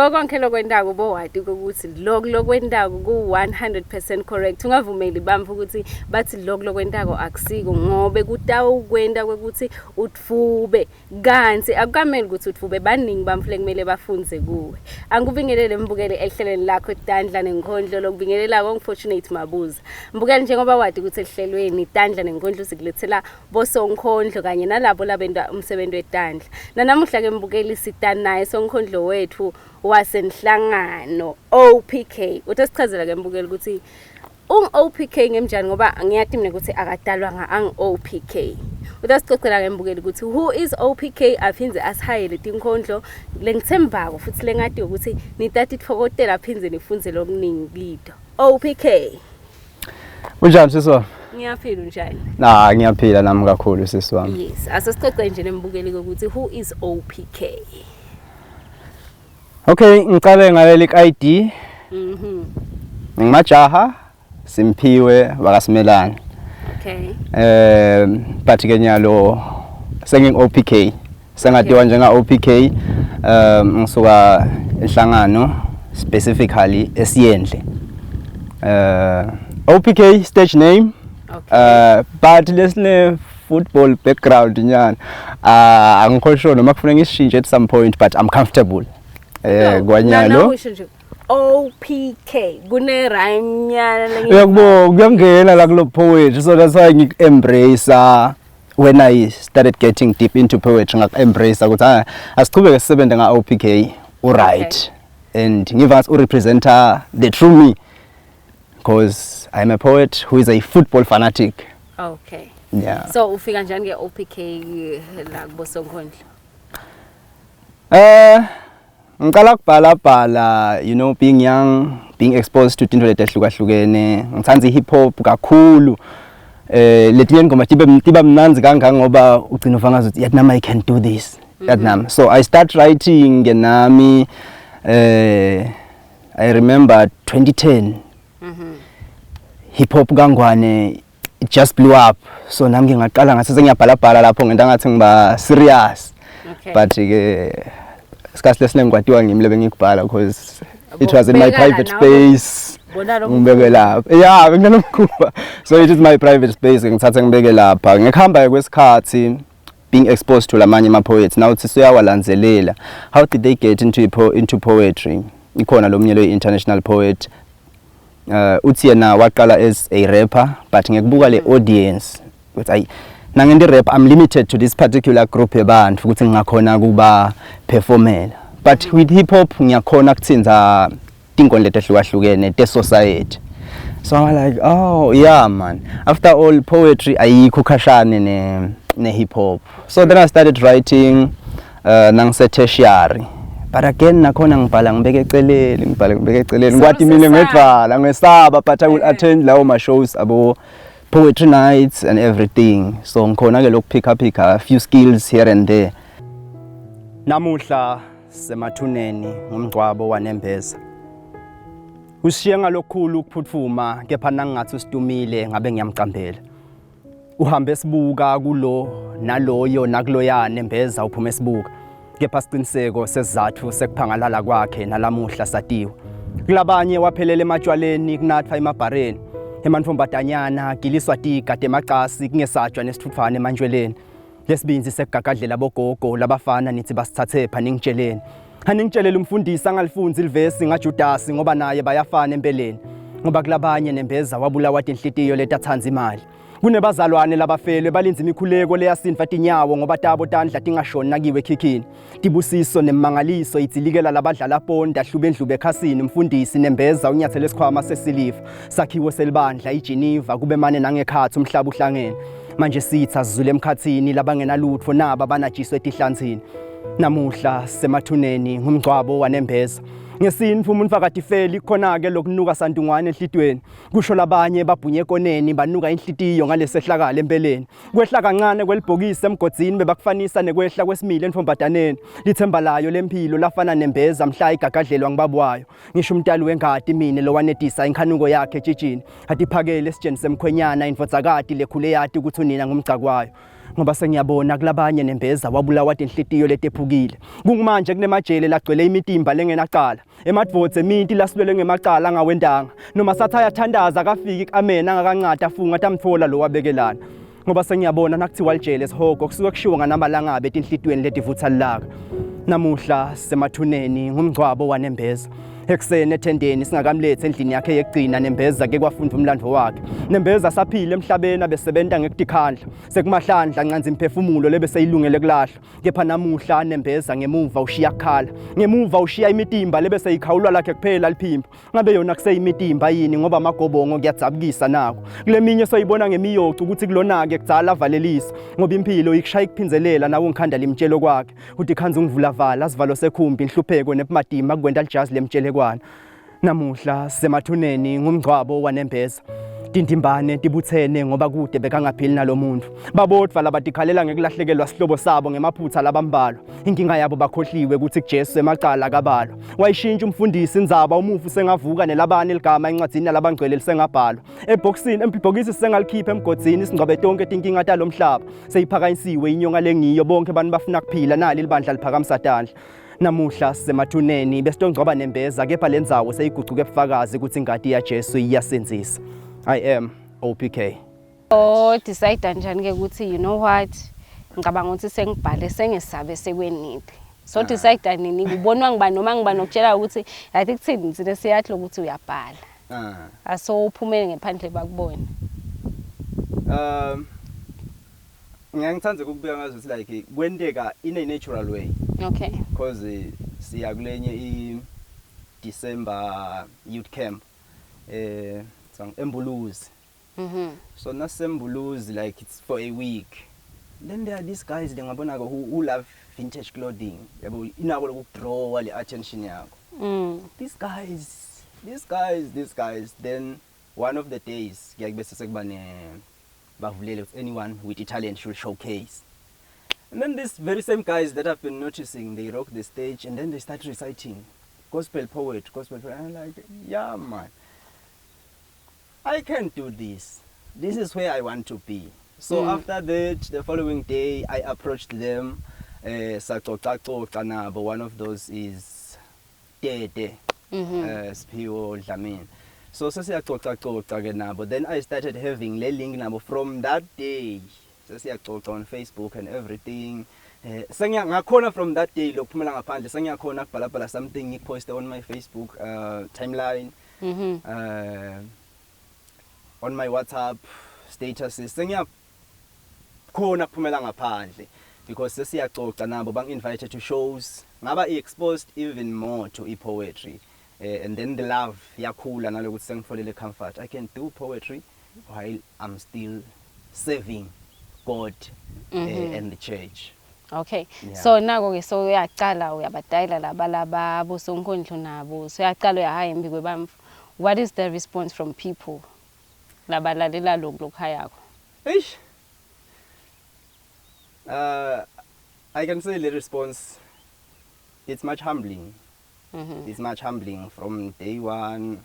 konke lokwendako bowati ukuthi lokwendako ku 100% correct. Ungavumeli bamfu ukuthi bathi lokwendako akusiko ngobe kutawukwenda ukuthi utfube kanti akukameli ukuthi utfube baningi bamfu lekumele bafunze kuwe. Angikubingelele mbukele ehlelweni lakho Tandla Nenkhondlo lokubingelela konfortunate mabuza. Mbukele njengoba wadi ukuthi ehlelweni Tandla Nenkhondlo sikulethela bosonkhondlo kanye nalabo labenda umsebenzi weTandla. Namuhla ke mbukeli sitana naye sonkhondlo wethu wasenhlangano OPK. Uthesichazela ke mbukeli ukuthi OPK ngemjani ngoba ngiyathi mina ukuthi akadalwa ang OPK. Uthesicocela ke mbukeli ukuthi who is OPK aphinze asihayele tinkhondlo lengithembako futhi lengadi ukuthi nitati tfokotela aphinze nifunze lokuningi kido. OPK. Unjani siswa? Ngiyaphila njani? Ngiyaphila nami kakhulu sisi wami. Yes, asesicoce nje nembukeli ukuthi who is OPK. Okay, ngicale ngaleli ID. Ngimajaha Simphiwe wakasimelana. Okay. But ke nyalo senging OPK. Sengadiwa njenga OPK ngisuka enhlangano specifically esiyendle. OPK stage name. Okay. But lesine football background nyana. Angikho sure noma kufanele ngishintshe at some point but I'm comfortable. Gwanyalo. OPK kune rhyme nyana Yebo kuyangena la kulo poetry so that's why ngik embrace when I started getting deep into poetry ngak embrace ukuthi asiqhubeke sisebenze nga OPK right and give us representer the true me because I'm a poet who is a football fanatic. Okay. Yeah. So ufika njani ke OPK la kubosonkhondlo? Ngicala kubhala you know being young being exposed to tinto letahlukahlukene ngithanda hip hop kakhulu letinye ngoma tiba mnanzi kangaka ngoba ugcina uvanga ukuthi yathi nama I can do this yathi nami so I start writing nami I remember 2010 hip hop kangwane it just blew up so nami ngingaqala ngathi ngiyabhala lapho ngenta ngathi ngiba serious. Okay. But isikhathi lesiningi kwatiwa ngimile bengikubhala because it was in my private space. Ngibeke lapha. Yeah, benginomkhuba. So it is my private space ngithatha ngibeke lapha. Ngikhamba kwesikhathi being exposed to lamanye ama poets. Now uthi soyawalandzelela. How did they get into poetry? Ikhona lomnye lo international poet. Uthi yena waqala as a rapper but ngikubuka le audience ukuthi nangenti rap I'm limited to this particular group yabantu ukuthi ngingakhona kuba performela but with hip hop ngiyakhona ukuthinza tinkondlo letahlukahlukene te society so I'm like oh yeah man after all poetry ayikho khashane ne hip hop so then I started writing nangise tertiary but again nakhona ngibhala ngibeke eceleni ngwathi mina ngedvala ngesaba but I will attend lawo ma shows abo poetry nights and everything so ngikhona ke lokupicka a few skills here and there. Namuhla semathuneni ngomgcwabo wanembeza ushiye ngalokhulu ukuphuthuma kepha nangathi usitumile ngabe ngiyamcambela uhambe sibuka kulo naloyo nakuloyane embeza uphume sibuka kepha siqiniseko sesizathu sekuphangalala kwakhe nalamuhla satiwe kulabanye waphelele ematshwaleni kunathwa emabhareni emanfombatanyana giliswa tika temaqasi kungesatshwa nesithufane emanjweleni lesibinzi sekugagadlela bogogo labafana nithi basithathe phaningitsheleni haningitshelela umfundisi angalifunzi ilivesi ngaJudasi ngoba naye bayafana empeleni ngoba kulabanye nembeza wabulawa inhlitiyo letathanza imali kunebazalwane labafelwe balinza imikhuleko leyasinfa tinyawo ngoba tabo Tandla tingashoni nakiwe khikhini tibusiso nemangaliso idzilikela labadlala ponda hlubendlube ekhasini umfundisi nembeza unyathele esikhwama sesilifa sakhiwo selibandla iGeneva kube mane nangekhathi umhlaba uhlangene manje sitha sizule emkhathini labangena lutho naba banajiswe etihlanzini namuhla semathuneni ngumgcwabo wanembeza ngesinfu umuntu fakadifeli khona ke lokunuka santungwane enhlitweni kusho labanye babhunye ekoneni banuka inhlitiyo ngalesehlakala empeleni kwehla kancane kwelibhokisi emgodzini bebakufanisa nekwehla kwesimile enfombataneni lithemba layo lempilo lafana nembeza mhla igagadlelwa ngibabwayo ngisho umntali wengadi mina lowanedisa inkhanuko yakhe etshitshini atiphakele esitsheni semkhwenyana indvodzakati lekhule yati ukuthi unina ngumgcakwayo ngoba sengiyabona kulabanye nembeza wabulawa inhlitiyo letephukile. Kungumanje kunemajele lagcwele imitimba lengenaqala. Emadvodze eminti lasilwele ngemacala angawendanga. Noma sathi ayathandaza akafiki kuamena angakancada afunga tamtfola lo wabekelana. Ngoba sengiyabona nakuthiwa lijele sihogo kusuke kushiwo nganamalanga betinhlitweni letivutha lilaka. Namuhla semathuneni ngumgcwabo wanembeza. Ekuseni ethendeni singakamlethe endlini yakhe yekugcina nembeza ke kwafunda umlandvo wakhe. Nembeza saphila emhlabeni abesebenta ngekudikhandla. Sekumahlandla ncanza imphefumulo lebeseyilungele kulahla. Kepha namuhla nembeza ngemuva ushiya khala. Ngemuva ushiya imitimba lebese ikhawulwa lakhe kuphela liphimbo. Ngabe yona kuseyimitimba yini ngoba amagobongo kuyadzabukisa nako. Kuleminye soyibona ngemiyocu ukuthi kulona-ke kudzala avalelisa. Ngoba impilo ikushaya ikuphinzelela nawe ungikhanda limtshelo kwakhe. Uthi khanza ungivulavala asivalo sekhumbi inhlupheko nebumadima kukwenda lijazi lemtshele namuhla semathuneni ngumgcwabo wanembeza. Tintimbane tibuthene ngoba kude bekangaphili nalomuntu. Babodva labatikhalela ngekulahlekelwa sihlobo sabo ngemaphutha labambalwa. Inkinga yabo bakhohliwe ukuthi kuJesu emacala kabalwa. Wayishintsha umfundisi indzaba umufu sengavuka nelabane ligama encwadzini yalabangcwele lisengabhalwa. Ebhokisi sengalikhipha emgodzini singcwabe tonke tinkinga talomhlaba. Seyiphakanyisiwe inyonga lengiyo bonke abantu bafuna kuphila nali libandla liphakamisa Tandla. Namuhla semathuneni besitongcoba nembeza kepha lendzawo seyigucuke ebufakazi ukuthi ingadi yaJesu iyasenzisa. I am OPK. Decide kanjani ke ukuthi you know what ngicabanga ukuthi sengibhale sengesabe sekweniphi. So decide nini ubonwa ngibani noma ngibani okutshela ukuthi yathi kuthini ntsine siyathi ukuthi uyabhala. Aso uphumele ngephandle bakubona. Ngiyangithanda ukubika ngazo ukuthi like kwenteka in a natural way. Okay. Because siya kulenye i December youth camp Embuluzi. So nasembuluzi like it's for a week. Then there are these guys who love vintage clothing. Yabo inako lokudraw le attention yakho. These guys. Then one of the days ngiyakubese sekubane bavulele anyone with talent should showcase. And then these very same guys that I've been noticing, they rock the stage and then they start reciting gospel poet. And I'm like, yeah man, I can't do this. This is where I want to be. So after that, the following day, I approached them. But one of those is Tete, Spio Lamin. So but then I started having le link number from that day. On Facebook and everything. From that day, something posted on my Facebook timeline, on my WhatsApp statuses. Because bang invited to shows, exposed even more to poetry. And then the love, cool, and I would sing for the comfort. I can do poetry while I'm still serving God and the church. Okay. Yeah. So now so uyaqala uyabadayila labalaba bosonkondlo nabo. So uyaqala uyahamba kwebamfu. What is the response from people? Labalalela lokho yakho. I can say the response, it's much humbling. It's much humbling from day one.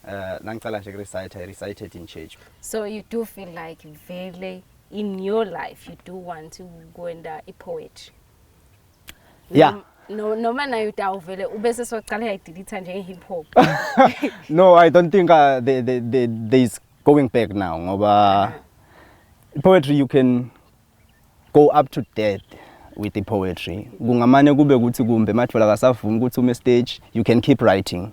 I recited in church. So you do feel like really in your life you do want to go into a poetry? Yeah. No man ubese soqala yayidelete nje hip hop. No, I don't think there is going back now. Poetry, you can go up to death with the poetry. Kungamane kube ukuthi kumbe mathola kasavuma ukuthi ume stage, you can keep writing.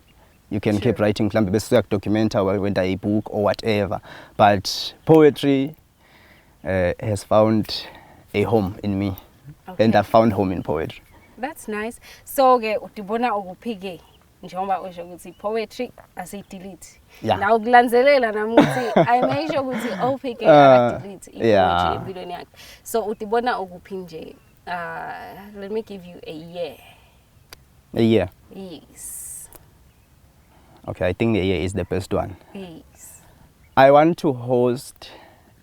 You can keep writing mhlambe bese uyakudocumenta whether a book or whatever. But poetry has found a home in me. Okay. And I found home in poetry. That's nice. So ke utibona ukuphike njengoba usho ukuthi poetry asidelete. La ukulandzelela nami ukuthi I make sure ukuthi OPK delete poetry empilweni yakhe. So utibona ukuphi nje. Let me give you a year. A year? Yes. Okay, I think the year is the best one. Yes. I want to host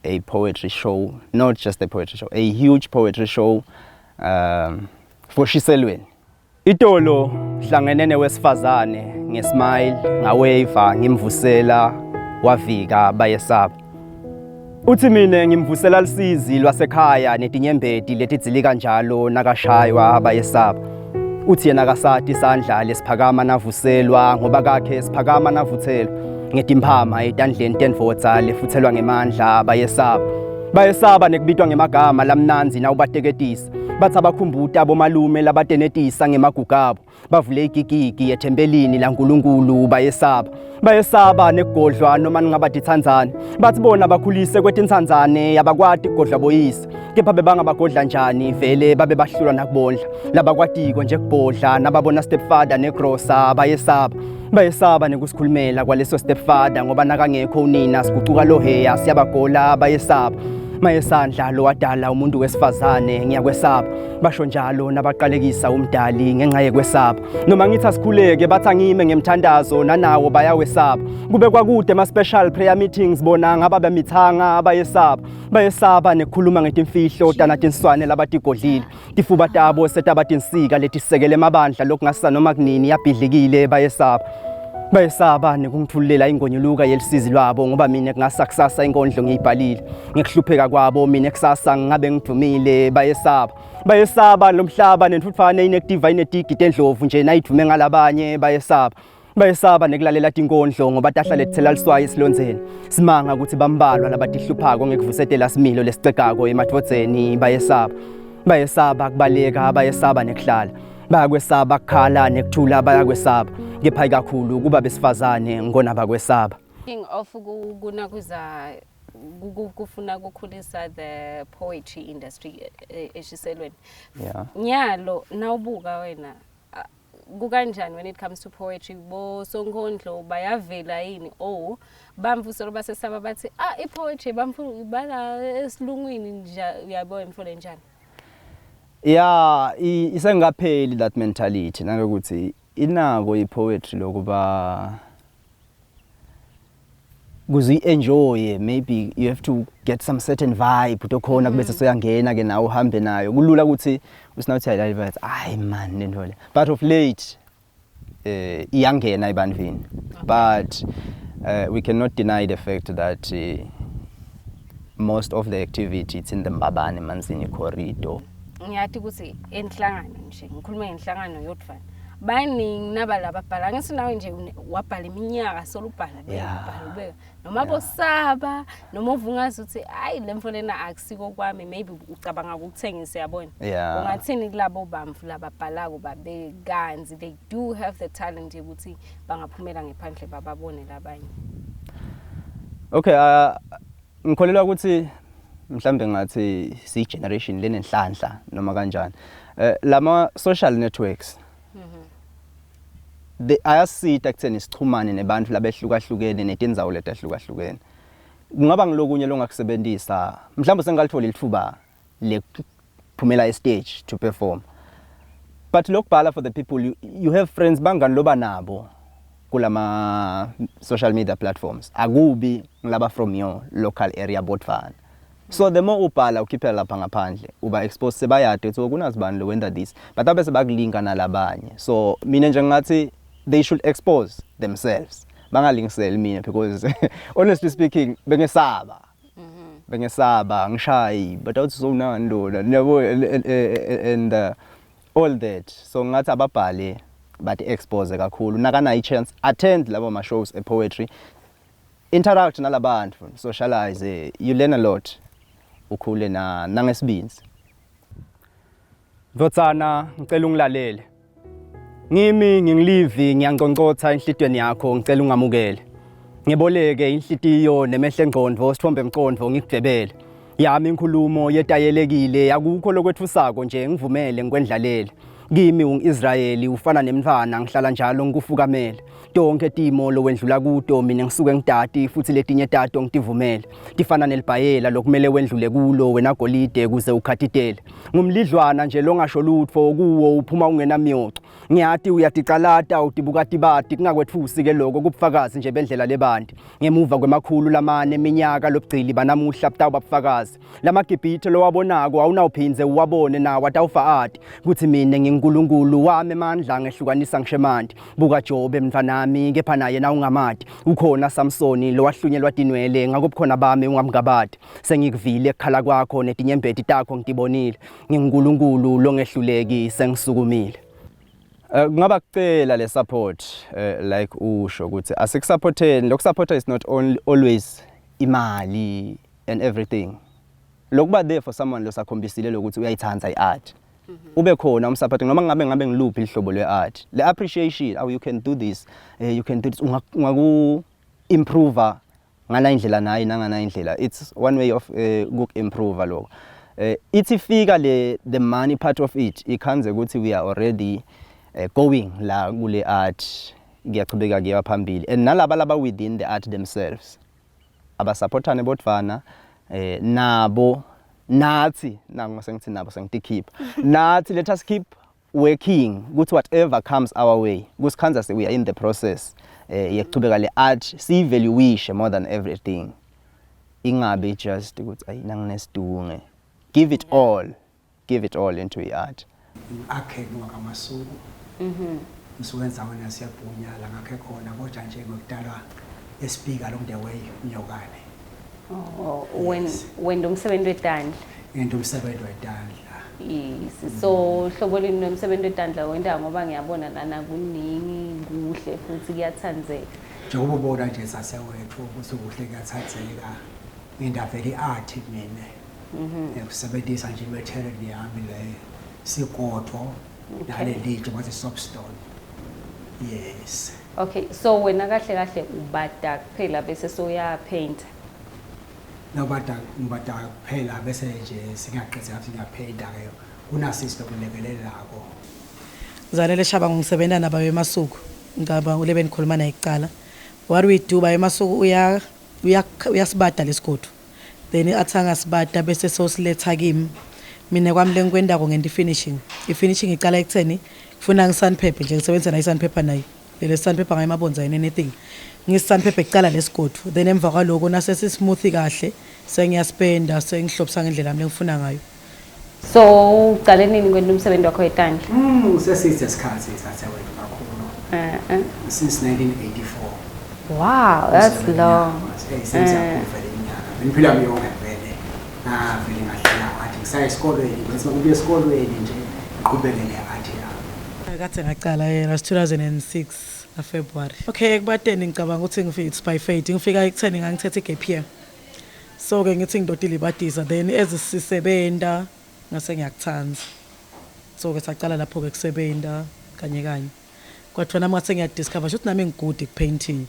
a poetry show, not just a poetry show, a huge poetry show for Shiselweni. Itolo hlangene newesifazane ngesmile ngaweva ngimvusela wafika bayesaba. Uthi mina ngimvusela lisizi lwasekhaya netinyembeti letidzili kanjalo nakashaywa bayesaba. Uthi yena akasati isandla lesiphakama navuselwa ngoba kakhe siphakama navuthelwa ngetimphama etandleni tenvodza lefuthelwa ngemandla bayesaba. Bayesaba nekubitwa ngemagama lamnanzi nawubateketisa. Bathi abakhumbuta abomalume labatenetisa ngemagugabo. Bavule igigigi ethembelini laNkulunkulu bayesaba. Bayesaba nekugodlwa noma ningabati Tanzania. Bathi bona bakhulise kwetintsandzane yabakwati kugodlwa boyise. Kepha bebangabagodla njani vele babe bahlulwa nakubondla. Labakwatiko nje kubhodla nababona stepfather negrocer bayesaba. Bayesaba nekusikhulumela kwaleso stepfather ngoba nakangekho unina siguquka loheya siyabagola bayesaba. Mayesandla lo wadala umuntu wesifazane ngiyakwesaba. Basho njalo nabaqalekisa umdali ngenxa yekwesaba. Noma ngithi asikhuleke bathi angime ngemthandazo nanawo bayawesaba. Kube kwakude ama special prayer meetings bona ngaba bemithanga bayesaba. Bayesaba nekukhuluma ngetimfihlo tanatinswane labatigodlile. Tifuba tabo setabatinsika letisekele emabandla lokungasa noma kunini yabhidlikile bayesaba. Bayesaba nekungithulela ingonyuluka yelisizi lwabo ngoba mina kungasa kusasa inkondlo ngiyibhalile ngikuhlupheka kwabo mina kusasa ngabe ngidumile bayesaba. Bayesaba lomhlaba nentuthwane inactive inetigidi endlovu nje nayithume ngalabanye bayesaba. Bayesaba nekulalela tinkondlo ngoba tahlale lithela liswaye silonzeni simanga ukuthi bambalwa labatihluphako ngekuvusetela similo lesicegako emadvodzeni bayesaba. Bayesaba kubaleka bayesaba nekuhlala. Bayakwesaba kukhala nekuthula bayakwesaba. Kepha kakhulu kuba besifazane ngona bakwesaba. King of kunakuza kufuna ukukhulisa the poetry industry eshiselweni. Yeah. Nyalo nawubuka wena kukanjani when it comes to poetry bo Nenkhondlo bayavela yini bamvuselo basesaba bathi ipoetry bala esilungwini nje uyabona mfole njani? Yeah, isengapheli that mentality nalokuthi inako ipoetry lokuba kuzi enjoy, maybe you have to get some certain vibe utokhona kubese soyangena ke nawo uhambe nayo kulula ukuthi usinawuthi live ay man lento le, but of late iyangena ebantwini. But we cannot deny the fact that most of the activity it's in the Mbabane Manzini corridor. Ngiyathi ukuthi enhlangano nje ngikhuluma ngenhlangano yodvana baningi nabalaba bhala ngisinawe nje wabhala iminyaka solubhala ubeka noma bosaba noma uvungaza ukuthi hayi lemfo lena akusiko kwami, maybe ucabanga ukuthengisa yabona. Ungathini kulabo bamvu lababhalako babe kanzi they do have the talent ukuthi bangaphumela ngephandle bababone labanye. Okay, ngikholelwa ukuthi mhlambe ngathi si generation lenenhlanhla noma kanjani lama social networks ayasita ekutheni sichumane nebantu labehlukahlukene netindzawo letahlukahlukene. Kungaba ngilokunye longakusebenzisa mhlambe sengalithola ithuba lephumela stage to perform, but lokubhala for the people you have friends bangani loba nabo kulama social media platforms akubi ngilaba from your local area bodvana. So the more ubhala ukhiphela lapha ngaphandle uba expose sebayade ukuthi kunazibani lo wenda this, but abese bakulinka nalabanye. So mina nje ngathi they should expose themselves bangalingiseli mina because honestly speaking bengesaba ngishayi but awuthi so nandona yabo and all that. So ngathi ababhale but expose kakhulu nakana chance attend labo ma shows e poetry, interact nalabantu, socialize, you learn a lot. Ukhule nangesibinzi. Mvotsana ngicela ungilalele. Ngimi ngingilivi ngiyanqonqotha enhlitweni yakho ngicela ungamukele. Ngiboleke inhlitiyo nemehle engqondo sithombe emqondo ngikudebele. Yami inkulumo yetayelekile akukho lokwethusako nje ngivumele ngikwendlalele. Kimi ungiIsrayeli ufana nemntwana ngihlala njalo ngikufukamele. Tonke timo lo wendlula kuto mina ngisuke ngidati futhi letinye tato ngitivumele. Tifana nelibhayela lokumele wendlule kulo wena golide kuze ukhatitele. Ngumlidlwana nje longasho lutho kuwo uphuma ungena miyoco. Ngiyathi uyaticalata utibukati bati kungakwethusi ke lokho kubufakazi nje bendlela lebanti. Ngemuva kwemakhulu lamane eminyaka lobugcili banamuhla butawubafakazi. Lamagibhithe lo wabonako awunawuphinze uwabone nawo atawufa ati kuthi mina uNkulunkulu wami emandla ngehlukanisa ngishemandi buka Job emntwanami kepha naye na ungamadi ukhona Samsoni lo wahlunyelwa dinwele ngakho bukhona bami ungamgabadi sengikuvile ekukhala kwakho netinyembeti takho ngitibonile nginguNkulunkulu lo ngehluleki sengisukumile. Ngaba kucela le support like usho ukuthi asikusupporteni lokusupporta is not always imali and everything. Lokuba there for someone lo sakhombisile lokuthi uyayithanda iart. Ube khona umsupport noma ngabe ngiluphi ihlobo leart. Le appreciation how you can do this, you can do this ungaku improve ngala indlela nayi nangana indlela. It's one way of improve lokho. Ithi fika the money part of it ikhanze ukuthi we are already going la kule art ngiyachubeka ngiya phambili and nalaba within the art themselves abasupportane bodvana nabo nathi nangosengithi nabo sengithi keep nathi let us keep working ukuthi whatever comes our way kusikhanza we are in the process yekuchubeka le art si valuishe more than everything ingabe just ukuthi ayinanginesidunge give it all into the art akhe ngokamasuku msukenza wena siyabhunyala ngakhe khona kodwa nje ngokudalwa espeaker long the way unyokane when umsebenzi wetandla into umsebenzi wetandla yes so hlobo leni nomsebenzi wetandla wenda ngoba ngiyabona lana kuningi kuhle futhi kuyathandzeka njengoba ubona nje sasewethu ukuthi kuhle kuyathandzeka indaba le art mina ukusebenzisa nje material yami le sigodvo nale litshe bathi soapstone. Yes. Okay, so wena kahle ubada kuphela bese soya paint. Nobada kuphela bese nje singaqedza ukuthi ngiyapainta ke kuna sister kulekelelako. Zanele shaba ngisebenza naba emasuku ngaba ulebe nikhuluma naye icala. What we do ba emasuku uyasibada lesigodvo. Then athanga sibada bese sosiletha kimi. Mina kwami lenkwendako ngenti finishing. I-finishing iqala ekutheni kufuna ngisandpaper nje ngisebenza na isandpaper nayi. Le sandpaper ngayimabonza yini anything. Ngisandpaper ekuqala lesigodvo. Then emva kwaloko nasesi smooth kahle sengiyaspenda sengihlobisa ngendlela yami engifuna ngayo. So uqale nini kwenda umsebenzi wakho wetandla? Sesithe isikhathi sasewenza kakhulu. Since 1984. Wow, that's long. Ngiphila miyonke vele. Vele ngahlala athi ngisaya esikolweni bese ngibuye esikolweni nje ngiqhubeke ne-art yami. Kade ngaqala yena 2006 February. Okay, ekubadeni ngicabanga ukuthi ngifika it's by fate. Ngifika ekutheni ngangithethe igap year. So ke ngithi ngidodile ibadisa then ezisisebenta ngase ngiyakuthanda. So ke saqala lapho ke kusebenta kanye. Kwathi nami ngathi ngiyadiscover ukuthi nami ngigood ekupainting.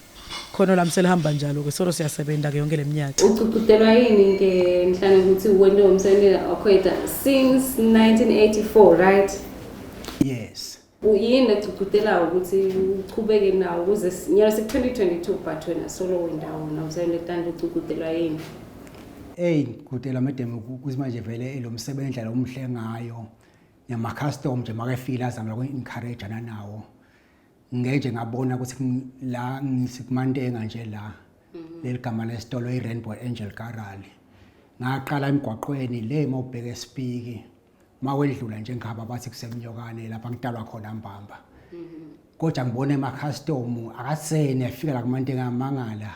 Khona lami selihamba njalo ke solo siyasebenza ke yonke leminyaka. Ucucudelwa yini ke mhlanje ukuthi wende umsebenzi wakho since 1984, right? Yes. Uyini ecucudela ukuthi uchubeke nawo ukuze nyalo se 2022 but wena solo wenda wona umsebenzi wetandla ucucudelwa yini? Kudela madem ukuthi manje vele lo msebenzi lo umhle ngayo. Nyama custom nje makefika azama ku-encourage nawo. Ngeje ngabona ukuthi la ngisimantenga nje la leligama lesitolo iRainbow Angel Garali ngaqala emgwaqweni le mawubheke esipiki mawedlula nje ngihamba bathi kusemnyokane lapha ngitalwa khona mbamba kodwa ngibone ama custom akasene afika la kumantenga amangala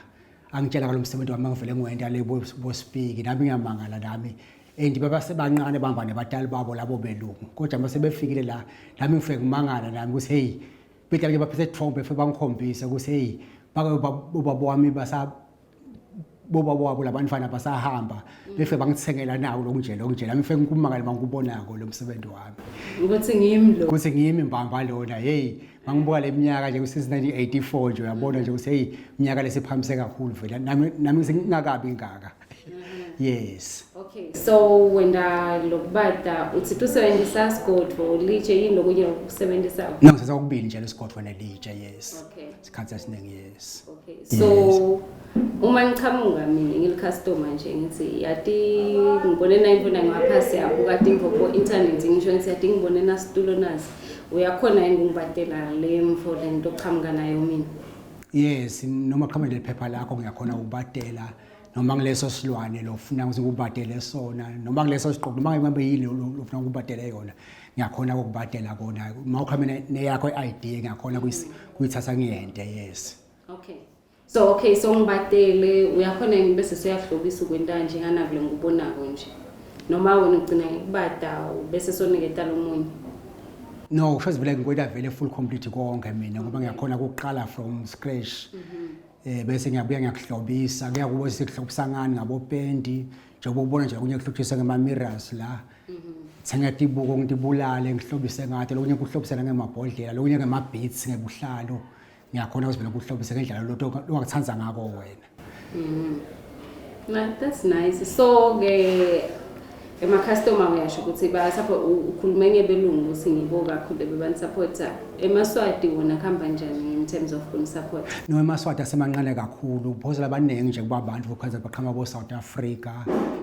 angitshela ngalo msebenzi wami ngivele ngiwenda le bosipiki nami ngiyamangala nami baba sebancane bamba nebatali babo labo belungu kodwa mase befikile la nami ngifike ngimangala nami ukuthi hey Peter ke baphethe trompe fe bangikhombisa ukuthi hey baba wami boba wabo labantwana basahamba befe bangithengela nawo lo nje nami fe ngikumangala mangikubonako lo msebenzi wami ukuthi ngiyimi mbamba lona hey mangibuka leminyaka nje since 1984 nje uyabona nje ukuthi hey iminyaka lesiphamise kakhulu vele nami singakabi ngaka. Yes. Okay. So wenda lokubada uthi usebenzisa sigodvo litshe yini lokunye ukusebenzisa? No, ngizama ukubili nje lesigodvo nelitshe, yes. Okay. Isikhathi esiningi, yes. Okay. So uma ngiqhamuka mina ngilicustomer nje ngithi yati ngibone na imfuna ngaphasi yakho kade ngikho internet ngisho ngithi yati ngibone na situlo nazi uyakhona yini ngibadela le mfo lento qhamuka nayo mina? Yes, noma qhamuka lephepha lakho ngiyakhona ukubadela noma ngileso silwane lo ufuna ukuthi ngubadele sona noma ngileso siqoqo noma ngabe yini lo ufuna ukubadela yona ngiyakhona ukubadela kona mawukhame neyakho iID ngiyakhona kuyithatha ngiyente yes. Okay so ngibadele uyakhona bese soyahlobisa ukwenta nje nganavule ngubonako nje noma wena ugcina ngikubada bese soniketa lomunye. No kusho vele ngikwenda vele full complete konke mina ngoba ngiyakhona ukuqala from scratch. Bese ngiyabuya ngiyakuhlobisa kuyakuba sikuhlobisa ngani ngabopendi njengoba ubona nje kunye kuhlotshiswa ngema mirrors la sengathi ibuko ngitibulale ngihlobise ngathi lokunye kuhlobisana ngemabhodlela lokunye ngema beats ngebuhlalo ngiyakhona ukuthi vele kuhlobise ngendlela lo ongakuthanza ngako wena. That's nice. So ema customer uyasho ukuthi ba support ukhuluma ngebelungu singibo kakhulu bebantu supporter emaswati wona khamba njani in terms of kun support. No emaswati asemanqane kakhulu because labanengi nje kuba abantu because baqhama bo South Africa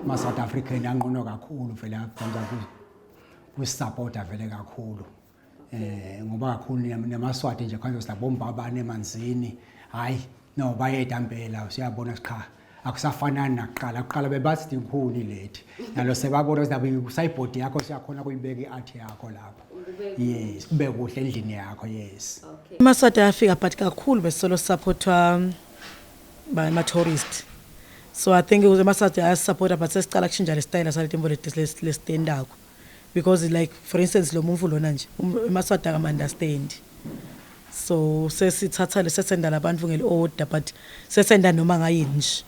ma South African angqono kakhulu vele akwenza ku supporter vele kakhulu ngoba kakhulu nemaswati nje kanje silabomba abane emanzini hayi no bayedambela usiyabona sicha akusafanani nakuqala bebathi inkhuni lethi nalo sebabona ukuthi usayibhodi yakho siyakhona kuyibeka iart yakho lapho yes kube kuhle endlini yakho yes. Maswati afika but kakhulu besolo supportwa by ma tourist so I think Maswati ayasupporta but sesicala kushintsha le style asaletembo le standako because like for instance lo muntu lona nje Maswati aka understand so sesithatha lesesenda labantu ngeli order but sesenda noma ngayini nje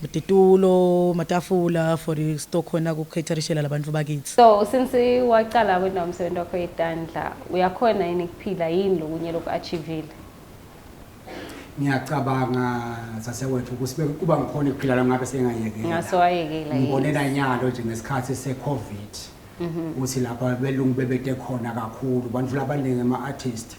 Titulo, matafula for the stock khona ku caterishela labantu bakithi. So since waqala kwenda umsebenzi wakho eTandla uyakhona yini kuphila yini lokunye lokhu achievile? Ngiyacabanga sasewethu ukuthi kuba ngikhona ukuphila la ngabe sengayekela. Ngaso wayekela. Ngibonela nyalo nje ngesikhathi seCovid. Uthi lapha belungu bebete khona kakhulu abantu labaningi ama artists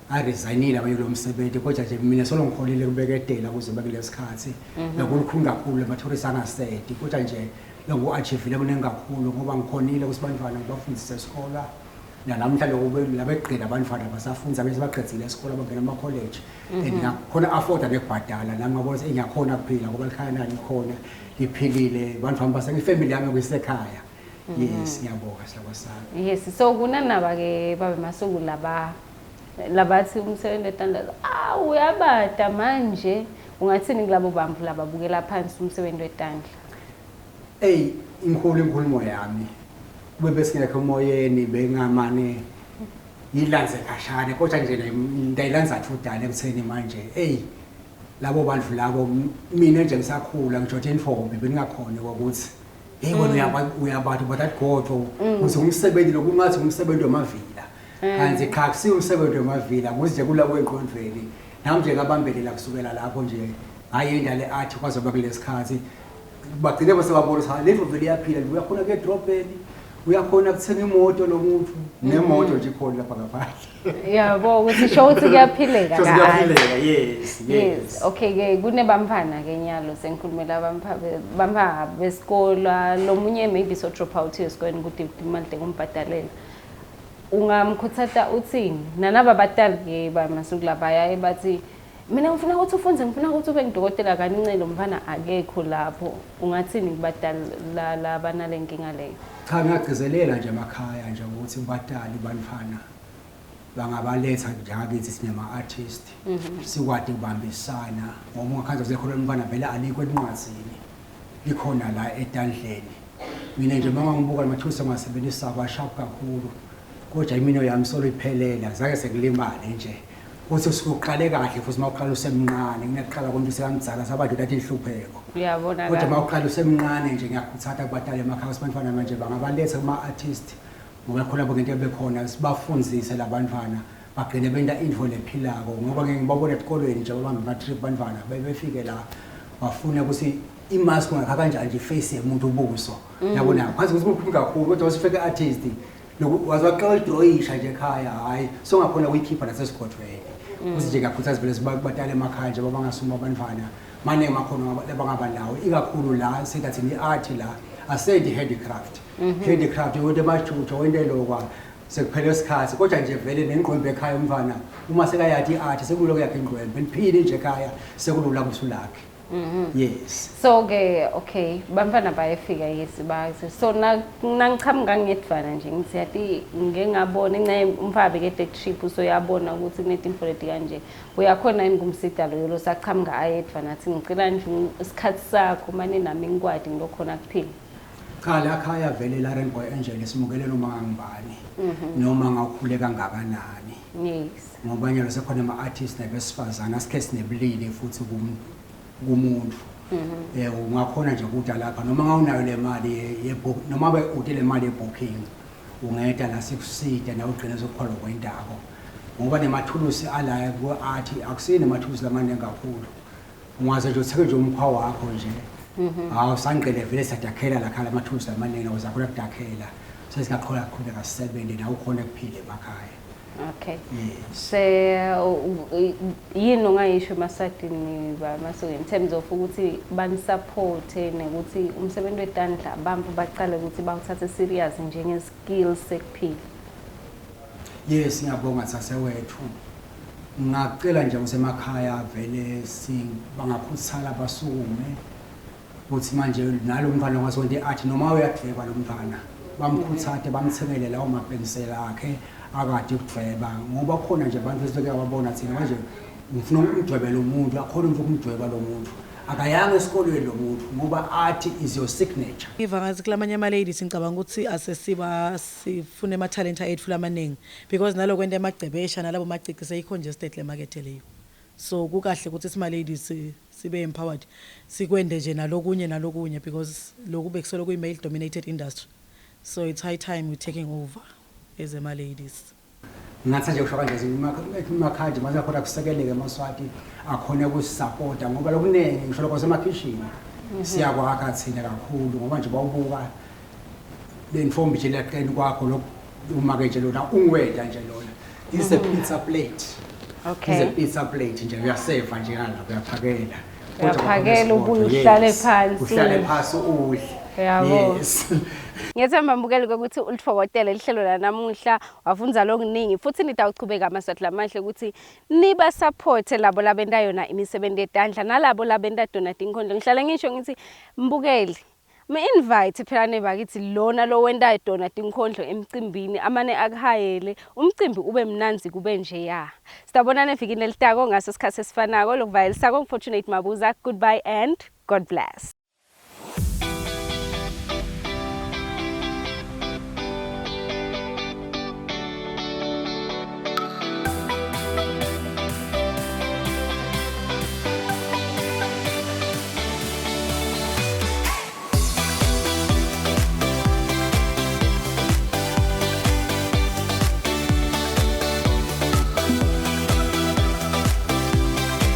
aresignile abayilo umsebenzi kodwa nje mina solo ngikholile kubeketela kuze bakulesikhathi bekulukhulu kakhulu lemathorisi angasedi kodwa nje longo achievile kuningi kakhulu ngoba ngikhonile ukuthi bantwana bafundise esikole nalamhla lokube labeqeda abantwana basafunda bese baqedile esikole bangena ama college ngiyakhona afforda nekubhadala nami ngabona ukuthi ngiyakhona kuphila ngoba likhaya nani khona liphilile abantu bami ifamily yami kuyisekhaya yes ngiyabonga siyakwasana. Yes so kunanaba ke babe masuku labathi umsebenzi eTandla uyabada manje ungathini kulabo bamvu lababukela phansi umsebenzi weTandla? Inkhulumo yami kube besingekho emoyeni bengamane yilanze kashane kodwa nje ndayilanza thudane ekutheni manje labo bantu labo mina nje ngisakhula ngisho Infombi bengingakhona ukuthi wena uyabathu but that God uthi umsebenzi lokungathi umsebenzi wamavila kanti cha kusiyo umsebenzi wamavila kuze nje kulabo enkondlweni nami nje ngabambelela kusukela lapho nje ngayenda le art kwazoba kulesikhathi bagcine basebabona ukuthi levo vele iyaphila uyakhona ke dropeni uyakhona kuthenga imoto lo muntu nemoto nje khona lapha ngaphandle yabo ukuthi show ukuthi kuyaphileka yes okay ke kunebamphana ke nyalo sengikhulumela bampa besikole lomunye maybe so drop out esikoleni ukuthi imali kumbhadalela ungamkhuthatha uthini nanaba batali ke bamasuku labaya bathi mina ngifuna ukuthi ufunze ngifuna ukuthi ube ngidokotela kancane mfana akekho lapho ungathini kubadala labana lenkinga leyo? Cha ngiyagcizelela nje emakhaya nje ukuthi ubatali banifana bangabaletha njengakithi sinema artist sikwade ukubambisana ngoba ungakhanza kusekhona umfana vele alikwe enqwazini likhona la eTandleni mina nje mama ngibuka amathusa ngasebenzisa abashap kakhulu kodwa imino yami solo iphelela zake sekulimale nje ukuthi usuqale kahle futhi mawuqala usemncane nginaqala konke sekamdzala sabantu lathi inhlupheko uyabona kodwa mawuqala usemncane nje ngiyakuthanda kubatala emakhaya sibantwana manje bangabaletha kuma artist ngoba khona bonke bekhona sibafundzise labantwana bagcine benta info lephilako ngoba ngeke ngibabone esikolweni nje abahamba ama-trip bantwana befike la bafuna ukuthi imask ungakha kanjani nje face yemuntu ubuso yabona phansi ukuthi kukhulu kakhulu kodwa wasifike artist wazwaqala idroyisha nje ekhaya hayi so ngakhona kuyikhipha nasesigodweni ukuthi nje ngakhuthaza vele sibatala emakhaya nje abangasuma abantwana manje makhono labangaba nawo ikakhulu la sengathi iart la asendi handicraft wonke majujo wonke lokwa sekuphela isikhathi kodwa nje vele nengqondo ekhaya umfana uma sekayathi iart sekuloko yakhe ingqondo beniphile nje ekhaya sekulula kusulakhe Yes. So ke okay bamfana bayefika yes bazi so nangichamuka ngedvana nje ngithi yathi ngeke ngabona nginaye umfabi ke take trip so yabona ukuthi kunetimfo leti kanje uyakhona yini kumsidalo lo sachamuka ayedvana athi ngicela nje isikhathi sakho manje nami ngikwadi ngilokhona kuphila Cha la khaya vele la Rainbow Angel simukele noma ngangibani noma ngakhule kangakanani. yes Ngoba nyalo sekhona ama artists nebesifazana asikhe sinebulili futhi kumuntu. Ungakhona nje ukuthi lapha noma ngawunayo le mali yebook noma be utile mali yebooking ungeda la sikuside na ugcina sokukholwa kwendako. Ngoba nemathulusi ala ku art akusini mathulusi lamanye kakhulu. Ungaze nje utheke nje umkhwa wakho nje. Awusangqele vele sadakhela la khala amathulusi amaningi awuzakhona kudakhela. Sesingaqhola qhubeka sisebenze na ukhona kuphile emakhaya. okay Yes. yini ongayisho Eswatini bamasuku in terms of ukuthi bani support nekuthi umsebenzi wetandla abantu baqale ukuthi bawuthathe serious njenge skills sekuphila Yes ngiyabonga sasewethu. Ngicela nje usemakhaya vele bangakhuthala basukume ukuthi manje nalo mfana wasonto earth noma uyadreva lo mfana bamkhuthathe bamthengele lawo mapensela akhe akade ukudweba ngoba khona nje abantu besike babona thina manje ngifuna ukudwebela umuntu akhona ukumdweba lo muntu akayanga esikolweni lo muntu ngoba art is your signature. Iva ngathi kulamanye ama ladies ngicabanga ukuthi sifune ama talent ethu lamaningi because nalo kwento emagcebesha nalabo macici seyicongested le market leyo. So kukahle ukuthi sima ladies sibe empowered sikwende nje nalokunye because lokhu bekusolo kuyi male dominated industry. So it's high time we taking over as a ladies. Ngathi nje usho kanje imakhadi manje khona kusekeleke eMaswati akhona ukusupporta ngoba lokunengi ngisho lokho semakhishini siyakwakha thina kakhulu ngoba nje bawubuka lenfombi nje leqeni kwakho lo uma ke nje lona ungweda nje lona this is a pizza plate. okay This is a pizza plate nje uyaseva nje ngala uyaphakela uyaphakela ubuye uhlale phansi uhlale phansi udle. Yabo. Yes. Ngiyethemba mbukeli ukuthi ulithokotela lihlelo la namuhla wafunza lokuningi futhi nidawuchubeka amaswati lamahle ukuthi niba support labo labenda yona imisebenzi yetandla nalabo labenda donate inkhondlo ngihlala ngisho ngithi mbukeli invite phela nebakithi lona lo wenda donate inkhondlo emcimbini amane akuhayele umcimbi ube mnanzi kube nje ya sitabona nevikini elitako ngaso isikhathi esifanako lokuvayela sako Fortunate Mabuza goodbye and God bless.